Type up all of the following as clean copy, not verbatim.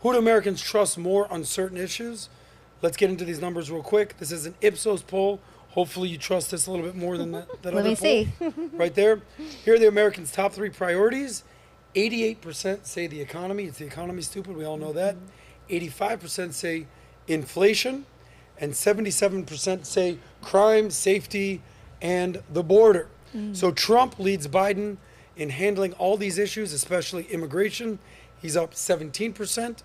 Who do Americans trust more on certain issues? Let's get into these numbers real quick. This is an Ipsos poll. Hopefully you trust this a little bit more than that Let other me poll. see. Right there. Here are the Americans' top 3 priorities. 88% say the economy. It's the economy, stupid. We all know that. 85% say inflation. And 77% say crime, safety, and the border. So Trump leads Biden in handling all these issues, especially immigration. He's up 17%.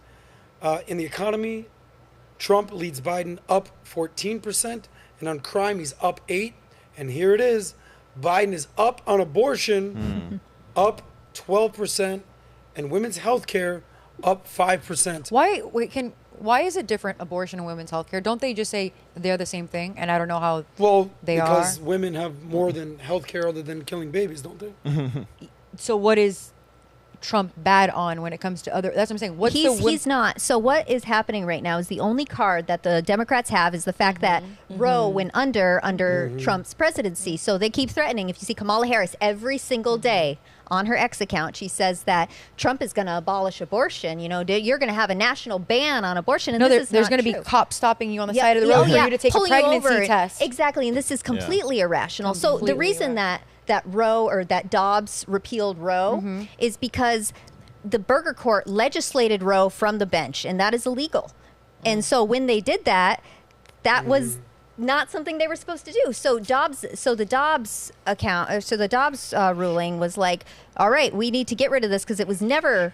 In the economy, Trump leads Biden up 14%. And on crime, he's up 8%. And here it is. Biden is up on abortion, up 12%. And women's health care, up 5%. Why is it different, abortion and women's health care? Don't they just say they're the same thing? And I don't know how they are. Because women have more than health care other than killing babies, don't they? So what is Trump bad on when it comes to other? That's what I'm saying. He's not. So what is happening right now is the only card that the Democrats have is the fact that Roe went under Trump's presidency. So they keep threatening. If you see Kamala Harris every single day on her X account, she says that Trump is going to abolish abortion. You know, you're going to have a national ban on abortion. And there's going to be cops stopping you on the side of the road for you to take a pregnancy test. Exactly, and this is completely irrational. So the reason that Roe or that Dobbs repealed Roe is because the Burger Court legislated Roe from the bench, and that is illegal. And so when they did that, that was not something they were supposed to do. So the Dobbs ruling was like, all right, we need to get rid of this because it was never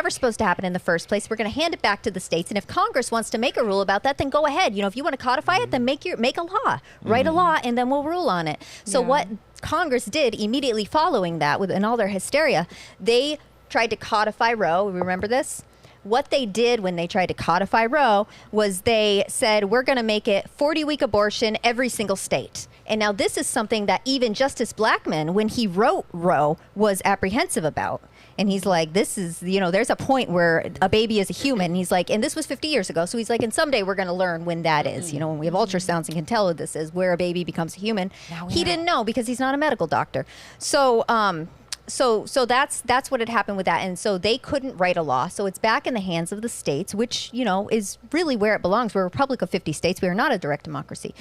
supposed to happen in the first place. We're going to hand it back to the states, and if Congress wants to make a rule about that, then go ahead. You know, if you want to codify it, then make a law, write a law, and then we'll rule on it. So what Congress did immediately following that, in all their hysteria, they tried to codify Roe. Remember this? What they did when they tried to codify Roe was they said, we're going to make it 40-week abortion every single state. And now this is something that even Justice Blackmun, when he wrote Roe, was apprehensive about. And he's like, this is, there's a point where a baby is a human. And he's like, and this was 50 years ago. So he's like, and someday we're going to learn when that is. When we have ultrasounds and can tell what this is, where a baby becomes a human. He didn't know because he's not a medical doctor. So that's what had happened with that. And so they couldn't write a law. So it's back in the hands of the states, which, is really where it belongs. We're a republic of 50 states. We are not a direct democracy.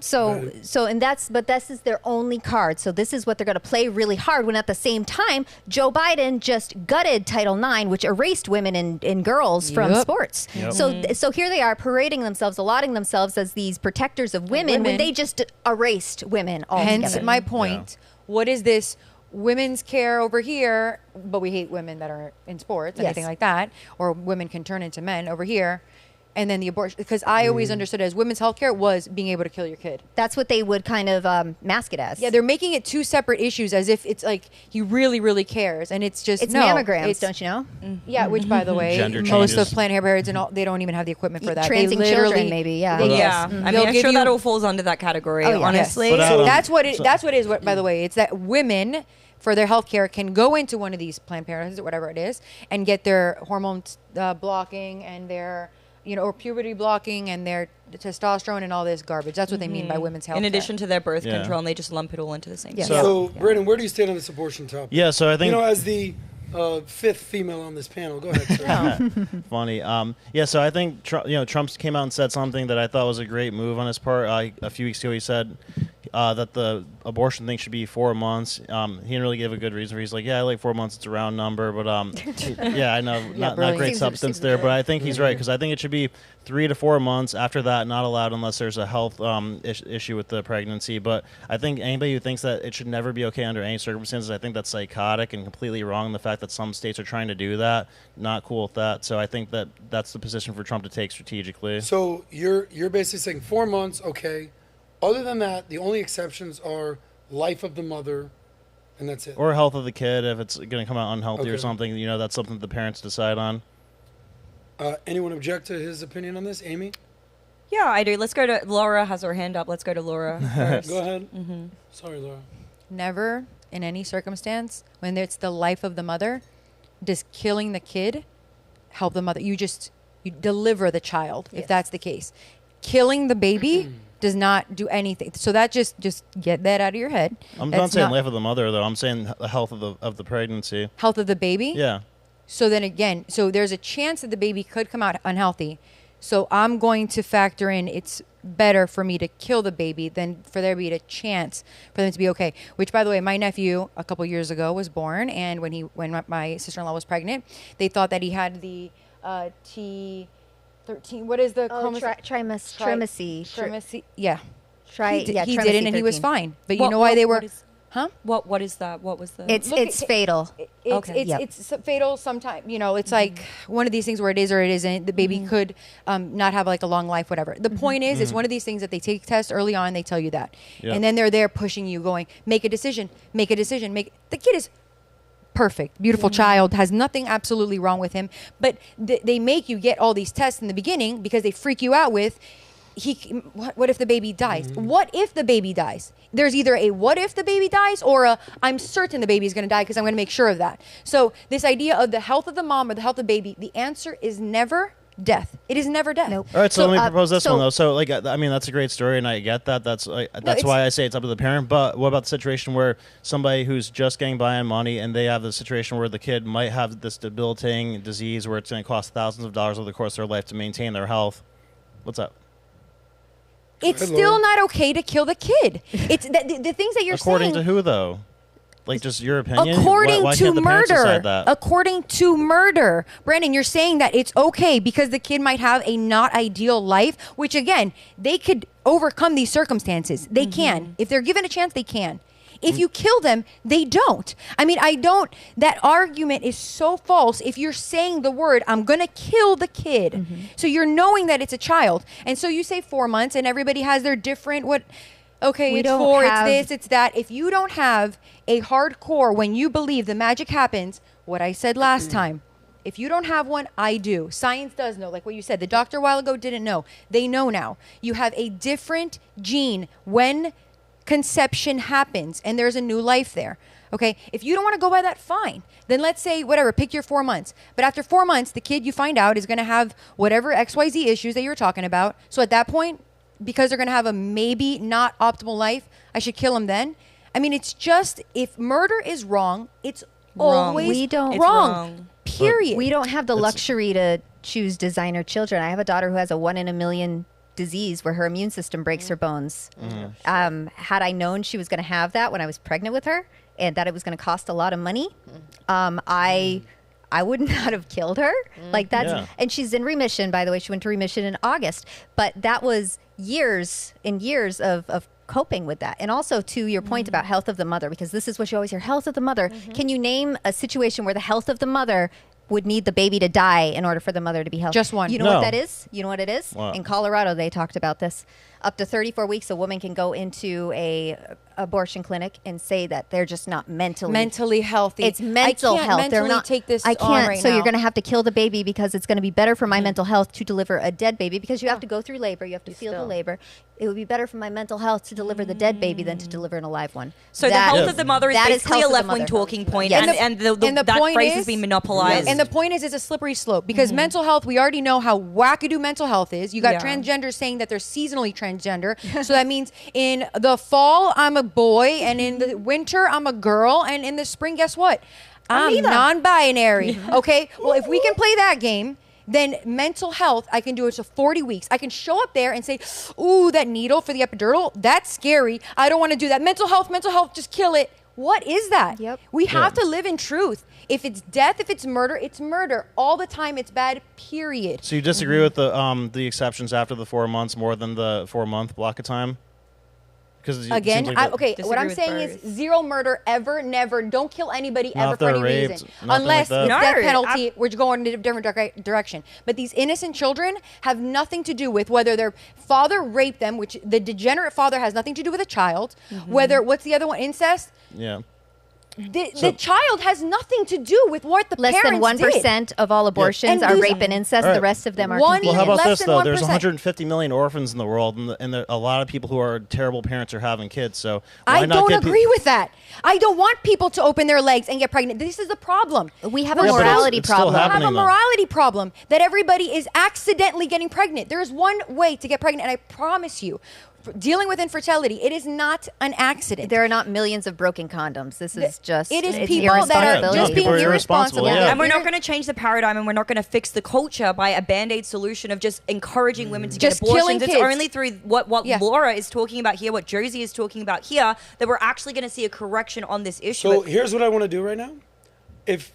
But this is their only card. So this is what they're going to play really hard when at the same time, Joe Biden just gutted Title IX, which erased women and girls from sports. So here they are parading themselves, allotting themselves as these protectors of women when they just erased women altogether. Hence my point. What is this? Women's care over here, but we hate women that are in sports, anything like that, or women can turn into men over here. And then the abortion, because I always understood it as women's health care was being able to kill your kid. That's what they would kind of mask it as. Yeah, they're making it two separate issues as if it's like he really, really cares. And it's just, mammograms, don't you know? Yeah, which, by the way, most of Planned Parenthood's and all, they don't even have the equipment for that. Transing children, maybe, I mean, I'm sure that all falls under that category, honestly. Yes. So that's what it is, by the way. It's that women, for their health care, can go into one of these Planned Parenthoods or whatever it is and get their hormone blocking and their, or puberty blocking and their testosterone and all this garbage. That's what they mean by women's health. In addition to their birth control, and they just lump it all into the same. Yeah. So, Brandon, where do you stand on this abortion topic? Yeah, so I think... as the fifth female on this panel. Go ahead, sir. Funny. So I think Trump came out and said something that I thought was a great move on his part. A few weeks ago he said that the abortion thing should be 4 months. He didn't really give a good reason. He's like, I like 4 months. It's a round number. But I know, not great substance there. But I think he's right, because I think it should be 3 to 4 months. After that, not allowed unless there's a health issue with the pregnancy. But I think anybody who thinks that it should never be okay under any circumstances, I think that's psychotic and completely wrong. The fact that some states are trying to do that, not cool with that. So I think that that's the position for Trump to take strategically. So you're basically saying 4 months, okay. Other than that, the only exceptions are life of the mother, and that's it. Or health of the kid, if it's going to come out unhealthy or something. That's something the parents decide on. Anyone object to his opinion on this? Amy? Yeah, I do. Let's go to Laura. Has her hand up. Let's go to Laura first. Go ahead. Sorry, Laura. Never, in any circumstance, when it's the life of the mother, does killing the kid help the mother. You deliver the child, if that's the case. Killing the baby does not do anything. So that just get that out of your head. I'm not saying life of the mother, though. I'm saying the health of the pregnancy. Health of the baby? Yeah. So then again, so there's a chance that the baby could come out unhealthy. So I'm going to factor in it's better for me to kill the baby than for there to be a chance for them to be okay. Which, by the way, my nephew a couple years ago was born, and when my sister-in-law was pregnant, they thought that he had the T13. What is the trimesy? Yeah. He He didn't, and he was fine. But you What- know why what- they were? what is- Huh? What is that? What was the? It's fatal. It's fatal sometimes. It's like one of these things where it is or it isn't. The baby could not have like a long life, whatever. The point is, it's one of these things that they take tests early on. They tell you that, and then they're there pushing you, going, make a decision. The kid is perfect, beautiful child, has nothing absolutely wrong with him. But they make you get all these tests in the beginning because they freak you out with, what if the baby dies? What if the baby dies? There's either a what if the baby dies or a I'm certain the baby is going to die because I'm going to make sure of that. So this idea of the health of the mom or the health of the baby, the answer is never death. It is never death. Nope. All right, so let me propose this one though. So, like, I mean, that's a great story, and I get that. That's why I say it's up to the parent. But what about the situation where somebody who's just getting by on money, and they have the situation where the kid might have this debilitating disease where it's going to cost thousands of dollars over the course of their life to maintain their health? What's up? It's still not okay to kill the kid. It's the things that you're According saying. to who, though? Like, just your opinion? According Why to can't the parents murder. decide that? According to murder. Brandon, you're saying that it's okay because the kid might have a not ideal life, which again, they could overcome these circumstances. They can. If they're given a chance, they can. If you kill them, they don't. I mean, that argument is so false if you're saying the word, I'm going to kill the kid. So you're knowing that it's a child. And so you say 4 months and everybody has their different, it's 4, it's this, it's that. If you don't have a hardcore, when you believe the magic happens, what I said last time, if you don't have one, I do. Science does know, like what you said. The doctor a while ago didn't know. They know now. You have a different gene when conception happens and there's a new life there. Okay, if you don't want to go by that, fine. Then let's say, whatever, pick your 4 months. But after 4 months, the kid you find out is going to have whatever XYZ issues that you were talking about. So at that point, because they're going to have a maybe not optimal life, I should kill them then. I mean, it's just, if murder is wrong, it's always We don't- wrong. Period. We don't have the luxury to choose designer children. I have a daughter who has a 1 in a million disease where her immune system breaks her bones. Had I known she was going to have that when I was pregnant with her and that it was going to cost a lot of money, I would not have killed her. Like that's, and she's in remission, by the way. She went to remission in August, but that was years and years of coping with that. And also to your point about health of the mother, because this is what you always hear, health of the mother. Can you name a situation where the health of the mother would need the baby to die in order for the mother to be healthy? Just one. You know No. what that is? You know what it is? What? In Colorado, they talked about this. Up to 34 weeks, a woman can go into a abortion clinic and say that they're just not mentally healthy. It's mental I can't health. mentally They're not. take this I on can't. right so now. you're going to have to kill the baby because it's going to be better for my mental health to deliver a dead baby because you have to go through labor. You have to feel the labor. It would be better for my mental health to deliver the dead baby than to deliver an alive one. So That- the health of the mother is that basically a health of the left-wing mother. talking point, Yes. and the that point phrase is- has been monopolized. And the point is, it's a slippery slope because mental health, we already know how wackadoo mental health is. You got Yeah. transgenders saying that they're seasonally transgender. So that means in the fall, I'm a boy, and in the winter, I'm a girl, and in the spring, guess what? I'm non-binary. Okay? Well, if we can play that game, then mental health, I can do it to 40 weeks. I can show up there and say, ooh, that needle for the epidural, that's scary. I don't want to do that. Mental health, just kill it. What is that? Yep. We have to live in truth. If it's death, if it's murder. All the time, it's bad, period. So you disagree with the exceptions after the 4 months more than the 4 month block of time? Because Again, what Disagree I'm with saying birth. is zero murder ever, never. Don't kill anybody Not ever if for any they're raped, reason. nothing Unless like it's that. death No, penalty, we're going in a different direction. But these innocent children have nothing to do with whether their father raped them, which the degenerate father has nothing to do with a child. Whether, what's the other one, incest? Yeah. The child has nothing to do with what the Less parents than 1% of all abortions And are these- rape and incest. All right. The rest of them are One- Well, how about less this than though? There's 1%. 150 million orphans in the world, and a lot of people who are terrible parents are having kids. So why I not don't get agree with that. I don't want people to open their legs and get pregnant. This is the problem. We have Yeah, a but morality it's still problem. We have happening, a though. morality problem that everybody is accidentally getting pregnant. There is one way to get pregnant, and I promise you, dealing with infertility. It is not an accident. There are not millions of broken condoms. This is just it is it's people that are irresponsibility. just being People are irresponsible. irresponsible, yeah. And we're not going to change the paradigm, and we're not going to fix the culture by a band-aid solution of just encouraging women to Just get abortions. killing It's kids. only through what Yes. Laura is talking about here, what Josie is talking about here, that we're actually going to see a correction on this issue. So here's what I want to do right now. If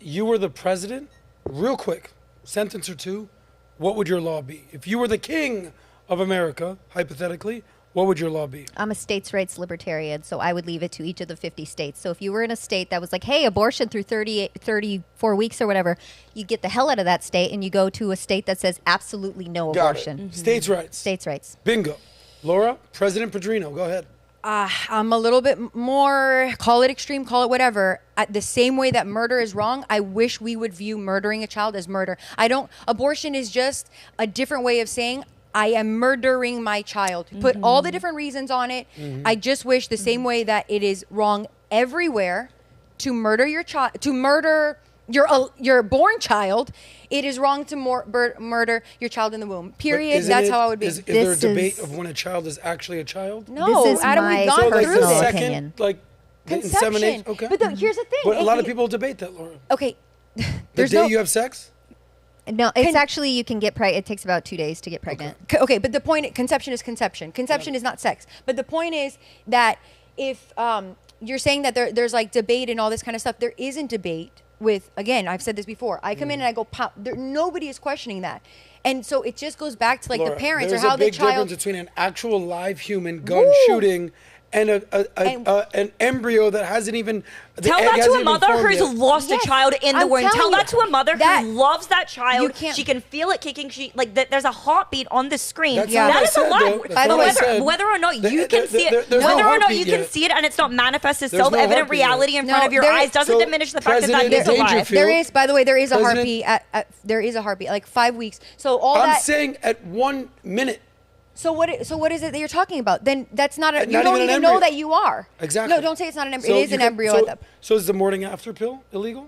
you were the president, real quick, sentence or two, what would your law be? If you were the king of America, hypothetically, what would your law be? I'm a states' rights libertarian, so I would leave it to each of the 50 states. So if you were in a state that was like, hey, abortion through 34 weeks or whatever, you get the hell out of that state and you go to a state that says absolutely no Got abortion. it. States' rights. States' rights. Bingo. Laura, President Pedrino, go ahead. I'm a little bit more, call it extreme, call it whatever. The same way that murder is wrong, I wish we would view murdering a child as murder. Abortion is just a different way of saying I am murdering my child. Put all the different reasons on it. I just wish the same way that it is wrong everywhere to murder your child, to murder your born child, it is wrong to murder your child in the womb. Period. That's how I would be. Is there a This debate is- of when a child is actually a child? No, This is Adam, my we've gone So like through the personal this. second, opinion. like the Conception. inseminate. Okay. But here's the thing. But a lot of people debate that, Laura. Okay. The There's day no. you have sex? No, it's actually, you can get pregnant. It takes about 2 days to get pregnant. Okay, but the point, conception is conception. Conception is not sex. But the point is that if you're saying that there's like debate and all this kind of stuff, there isn't debate with, again, I've said this before. I come in and I go, pop. Nobody is questioning that. And so it just goes back to like Laura, the parents or there's how a big the child. difference between an actual live human gun Woo! shooting and an embryo that hasn't even. the Tell egg that to hasn't a even mother formed who's yet. lost Yes, a child in the I'm womb. Tell telling that to a mother that who loves that you child. can't- She can feel it kicking. There's a heartbeat on the screen. That's not That what I is said, a lie. though. That's By the not what I way, said. Whether or not you There- can see there- it, there's no whether or not heartbeat you can yet. see it and it's not manifest as There's no self-evident heartbeat yet. reality in front No, of your there eyes is- doesn't So, diminish the fact that that President is a lie. Dangerfield- There is, by the way, there is a President- heartbeat. There is a heartbeat, like 5 weeks. So all I'm that. saying at 1 minute. So what is it that you're talking about? Then that's not a. Not You don't even an even know embryo. that you are. Exactly. No, don't say it's not an embryo. So It is you an can- embryo. So, at so is the morning after pill illegal?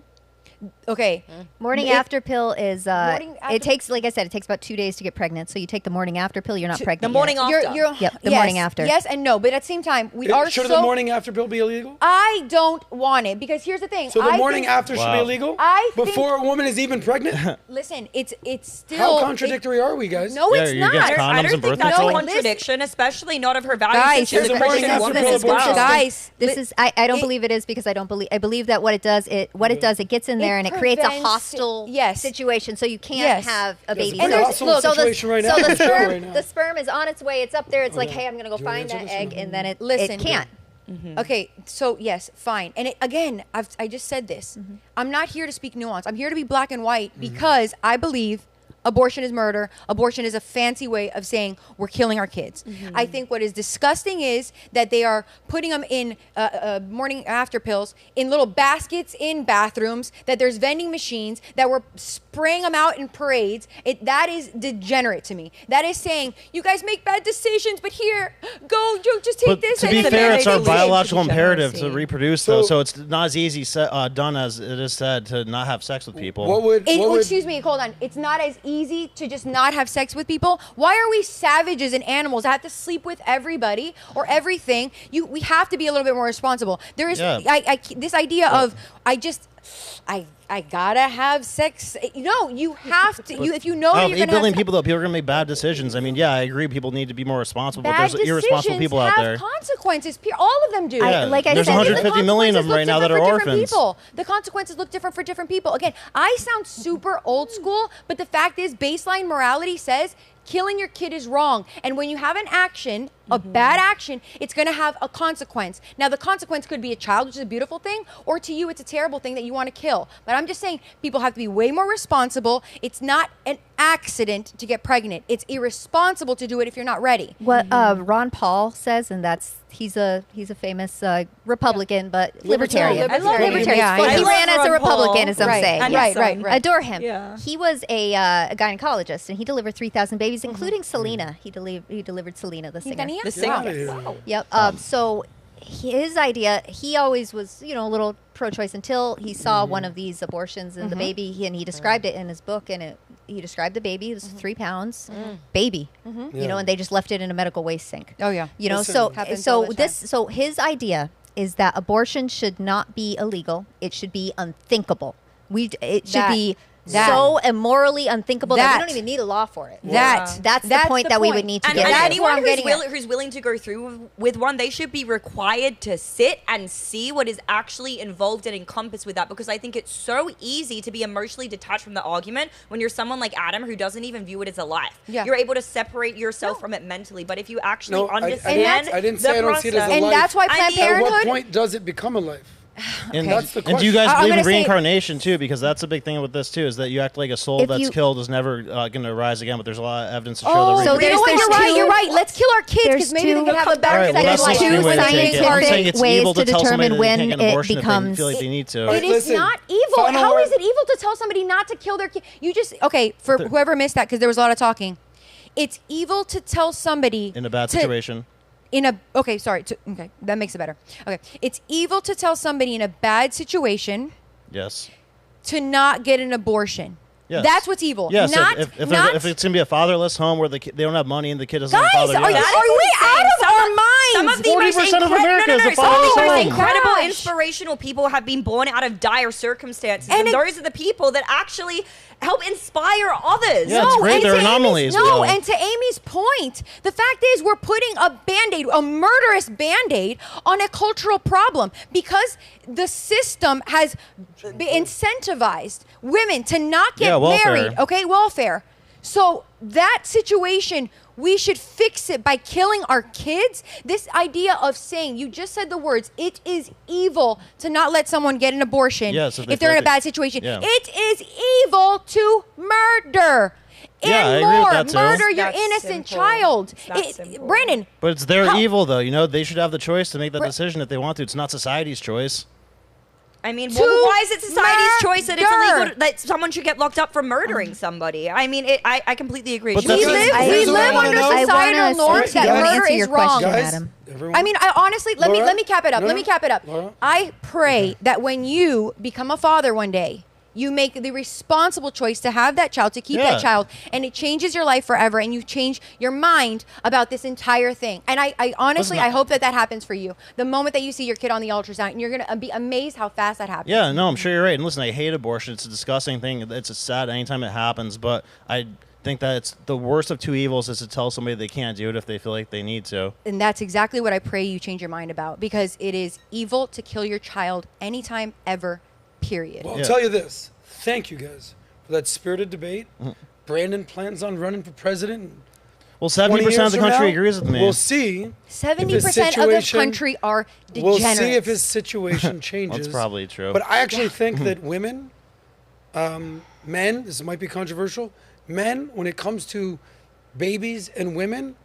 okay. Morning It- after pill is, Morning after- it takes, like I said, it takes about 2 days to get pregnant. So you take the morning after pill, you're not pregnant the morning yet. after. Yep, the yes, morning after. Yes and no, but at the same time, we are Should so. the morning after pill be illegal? I don't want it because here's the thing. So the I morning think- after should be Wow. illegal? I think- Before a woman is even pregnant? Listen, it's still. How contradictory are we, guys? No, Yeah, it's you're not. against I condoms don't and birth think that's control? a contradiction, especially not of her values. Guys, since she's There's a a morning Christian after woman pill as well. abortion. Guys, This is I don't believe it is because I don't believe I believe that what it does it gets in there and it creates a prevents- hostile yes. situation, so you can't Yes. have a There's baby. a And there's- hostile look, so situation right now. so the for sure sperm, right now. the sperm is on its way. It's up there. It's like, Okay. hey, I'm gonna go Do you wanna find answer that this or egg, no? and then it Listen. can't. Okay, so yes, fine. And again, I just said this. I'm not here to speak nuance. I'm here to be black and white because I believe abortion is murder. Abortion is a fancy way of saying we're killing our kids. I think what is disgusting is that they are putting them in morning after pills in little baskets in bathrooms, that there's vending machines, that we're spraying them out in parades. That is degenerate to me. That is saying, you guys make bad decisions, but here, go, just take But this. to and be then fair, make it's our it. biological imperative Degeneracy. to reproduce, though. So- So it's not as easy done as it is said to not have sex with people. What would Excuse me, hold on. It's not as easy to just not have sex with people. Why are we savages and animals? I have to sleep with everybody or everything. We have to be a little bit more responsible. There is Yeah. this idea of I gotta have sex. No, you have to. If you know that Out you're of 8 gonna billion have people, though, people are going to make bad decisions. I mean, yeah, I agree. People need to be more responsible, but bad there's irresponsible decisions people out have there. consequences. All of them do. Yeah, like I there's said, 150 million of them right now that are orphans. The consequences look different for different people. Again, I sound super old school, but the fact is, baseline morality says killing your kid is wrong. And when you have an action, a bad action, it's going to have a consequence. Now, the consequence could be a child, which is a beautiful thing, or to you, it's a terrible thing that you want to kill. But I'm just saying people have to be way more responsible. It's not an accident to get pregnant. It's irresponsible to do it if you're not ready. What Ron Paul says, and he's a famous Republican, but libertarian. I love Libertarian. him. Well, Yeah, he yeah. ran as a Ron Republican, Paul. as I'm Right. saying. And Yes. his son. Adore him. Yeah. He was a gynecologist, and he delivered 3,000 babies, including Selena. He delivered Selena, the singer. Quintanilla? The singer. Wow. Yep. So his idea, he always was, a little pro-choice until he saw one of these abortions and the baby, and he described it in his book, and it he described the baby. It was 3 pounds, baby. You know, and they just left it in a medical waste sink. Oh yeah. You know, Listen. Happens all the time. so his idea is that abortion should not be illegal. It should be unthinkable. It should be so immorally unthinkable that we don't even need a law for it. That's the point that we would need to And get to. anyone who's willing to go through with one, they should be required to sit and see what is actually involved and encompassed with that, because I think it's so easy to be emotionally detached from the argument when you're someone like Adam who doesn't even view it as a life. Yeah. You're able to separate yourself from it mentally, but if you actually I understand didn't say I don't see it as a And life. that's why Planned I mean, At what Parenthood. point does it become a life? And, That's the and do you question. guys I'm believe in gonna say- reincarnation too? Because that's a big thing with this too, is that you act like a soul If that's you- killed is never going to rise again. But there's a lot of evidence to show Oh, that. So you know there's what? You're right. two- You're right. Let's kill our kids there's because maybe they two- can have a better All right, well, second that's life. the two way to take it. I'm scientific saying it's ways evil to to tell somebody determine that they when can't get an it abortion if becomes- they feel like they need to. It is Listen, not evil. final How word. is it evil to tell somebody not to kill their kid? You just for whoever missed that because there was a lot of talking. It's evil to tell somebody In a bad situation. Okay, that makes it better. Okay, it's evil to tell somebody in a bad situation Yes. to not get an abortion. Yes. That's what's evil. Yes. Not, if not, it's going to be a fatherless home where they don't have money and the kid doesn't guys, have a father. are yes. we out of our minds? Some of the 40% of America is a some of the fatherless most home. incredible, Gosh. inspirational people have been born out of dire circumstances, And and it- those are the people that actually help inspire others. Yeah, it's great. and They're to anomalies, Amy's, no, though. and to Amy's point, the fact is we're putting a Band-Aid, a murderous Band-Aid on a cultural problem because the system has incentivized women to not get welfare. married. Okay, welfare. So that situation, we should fix it by killing our kids. This idea of saying, you just said the words, it is evil to not let someone get an abortion Yes, if they if they're in feel a like bad situation. yeah. It is evil to murder. Yeah, I And agree with more, that, too. murder your That's innocent simple. child. It's that simple. Brandon, But it's their How- evil, though. You know, they should have the choice to make that decision if they want to. It's not society's choice. I mean, To why is it society's choice that it's murder. illegal that someone should get locked up for murdering somebody? I mean, I completely agree. But She that's- we was- live, Here's we what I live wanna under know. societal norms that guys- murder answer is your wrong. question, Guys, Adam. everyone. I mean, I honestly, let Laura? me cap it up. No, Let no. me cap it up. Laura? I pray that when you become a father one day, you make the responsible choice to have that child, to keep Yeah. that child, and it changes your life forever, and you change your mind about this entire thing. And I honestly, Listen, I hope that happens for you. The moment that you see your kid on the ultrasound, and you're going to be amazed how fast that happens. Yeah, no, I'm sure you're right. And listen, I hate abortion. It's a disgusting thing. It's a sad anytime it happens. But I think that it's the worst of two evils is to tell somebody they can't do it if they feel like they need to. And that's exactly what I pray you change your mind about, because it is evil to kill your child anytime, ever, period. Well, I'll Yeah. tell you this. Thank you guys for that spirited debate. Mm-hmm. Brandon plans on running for president. Well, 20 70% years of the from country now, agrees with me. We'll see. 70% of the country are We'll degenerates. see if his situation changes. That's probably true. But I actually think that women, men, this might be controversial, men, when it comes to babies and women,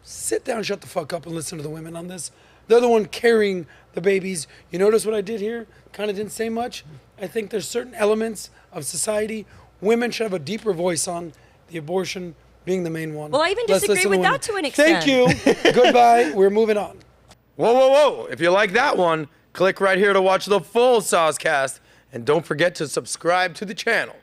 sit down, shut the fuck up, and listen to the women on this. They're the one carrying the babies. You notice what I did here? Kind of didn't say much. I think there's certain elements of society women should have a deeper voice on, the abortion being the main one. Well, I even Let's disagree listen with women. that to an Thank you. Goodbye. We're moving on. Whoa, whoa, whoa. If you like that one, click right here to watch the full SOSCAST. And don't forget to subscribe to the channel.